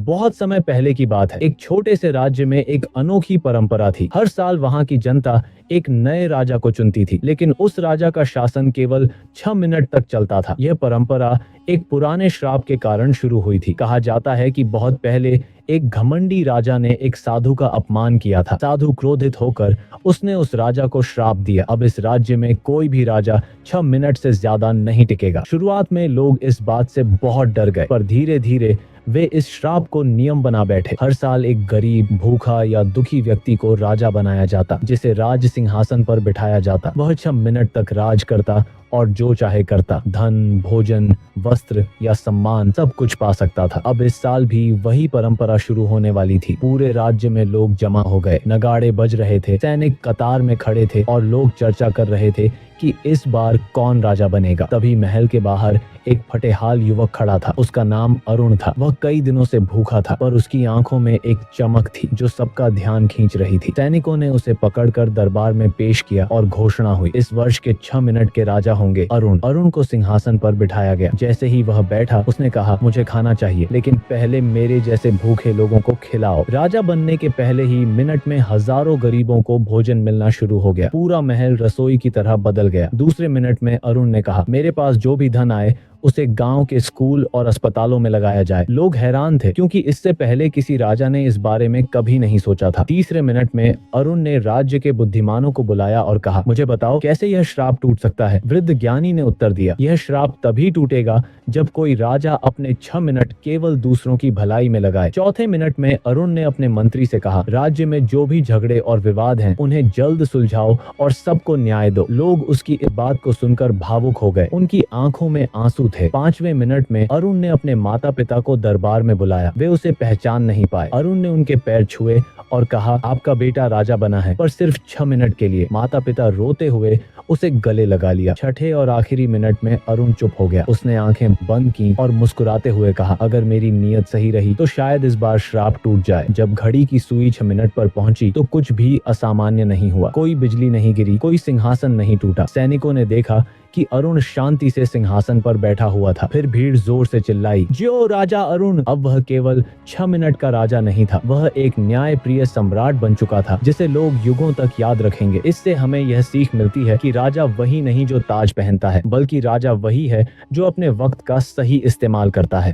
बहुत समय पहले की बात है। एक छोटे से राज्य में एक अनोखी परंपरा थी। हर साल वहां की जनता एक नए राजा को चुनती थी, लेकिन उस राजा का शासन केवल 6 मिनट तक चलता था। यह परंपरा एक पुराने श्राप के कारण शुरू हुई थी। कहा जाता है कि बहुत पहले एक घमंडी राजा ने एक साधु का अपमान किया था। साधु क्रोधित होकर उसने उस राजा को श्राप दिया, अब इस राज्य में कोई भी राजा 6 मिनट से ज्यादा नहीं टिकेगा। शुरुआत में लोग इस बात से बहुत डर गए, पर धीरे धीरे वे इस श्राप को नियम बना बैठे। हर साल एक गरीब, भूखा या दुखी व्यक्ति को राजा बनाया जाता, जिसे राज सिंहासन पर बिठाया जाता। वह 6 मिनट तक राज करता और जो चाहे करता। धन, भोजन, वस्त्र या सम्मान सब कुछ पा सकता था। अब इस साल भी वही परंपरा शुरू होने वाली थी। पूरे राज्य में लोग जमा हो गए, नगाड़े बज रहे थे, सैनिक कतार में खड़े थे और लोग चर्चा कर रहे थे कि इस बार कौन राजा बनेगा। तभी महल के बाहर एक फटेहाल युवक खड़ा था। उसका नाम अरुण था। वह कई दिनों से भूखा था, पर उसकी आंखों में एक चमक थी जो सबका ध्यान खींच रही थी। सैनिकों ने उसे पकड़कर दरबार में पेश किया और घोषणा हुई, इस वर्ष के 6 मिनट के राजा होंगे अरुण। अरुण को सिंहासन पर बिठाया गया। जैसे ही वह बैठा, उसने कहा, मुझे खाना चाहिए, लेकिन पहले मेरे जैसे भूखे लोगों को खिलाओ। राजा बनने के पहले ही मिनट में हजारों गरीबों को भोजन मिलना शुरू हो गया। पूरा महल रसोई की तरह बदल गया। दूसरे मिनट में अरुण ने कहा, मेरे पास जो भी धन आए उसे गांव के स्कूल और अस्पतालों में लगाया जाए। लोग हैरान थे, क्योंकि इससे पहले किसी राजा ने इस बारे में कभी नहीं सोचा था। तीसरे मिनट में अरुण ने राज्य के बुद्धिमानों को बुलाया और कहा, मुझे बताओ कैसे यह श्राप टूट सकता है। वृद्ध ज्ञानी ने उत्तर दिया, यह श्राप तभी टूटेगा जब कोई राजा अपने 6 मिनट केवल दूसरों की भलाई में लगाए। चौथे मिनट में अरुण ने अपने मंत्री से कहा, राज्य में जो भी झगड़े और विवाद हैं, उन्हें जल्द सुलझाओ और सबको न्याय दो। लोग उसकी इस बात को सुनकर भावुक हो गए। उनकी आंखों में आंसू थे। 5वें मिनट में अरुण ने अपने माता पिता को दरबार में बुलाया। वे उसे पहचान नहीं पाए। अरुण ने उनके पैर छुए और कहा, आपका बेटा राजा बना है, पर सिर्फ 6 मिनट के लिए। माता पिता रोते हुए उसे गले लगा लिया। छठे और आखिरी मिनट में अरुण चुप हो गया। उसने आंखें बंद की और मुस्कुराते हुए कहा, अगर मेरी नीयत सही रही तो शायद इस बार श्राप टूट जाए। जब घड़ी की सुई 6 मिनट पर पहुंची तो कुछ भी असामान्य नहीं हुआ। कोई बिजली नहीं गिरी, कोई सिंहासन नहीं टूटा। सैनिकों ने देखा कि अरुण शांति से सिंहासन पर बैठा हुआ था। फिर भीड़ जोर से चिल्लाई, जो राजा अरुण। अब वह केवल 6 मिनट का राजा नहीं था, वह एक न्याय प्रिय सम्राट बन चुका था, जिसे लोग युगों तक याद रखेंगे। इससे हमें यह सीख मिलती है कि राजा वही नहीं जो ताज पहनता है, बल्कि राजा वही है जो अपने वक्त का सही इस्तेमाल करता है।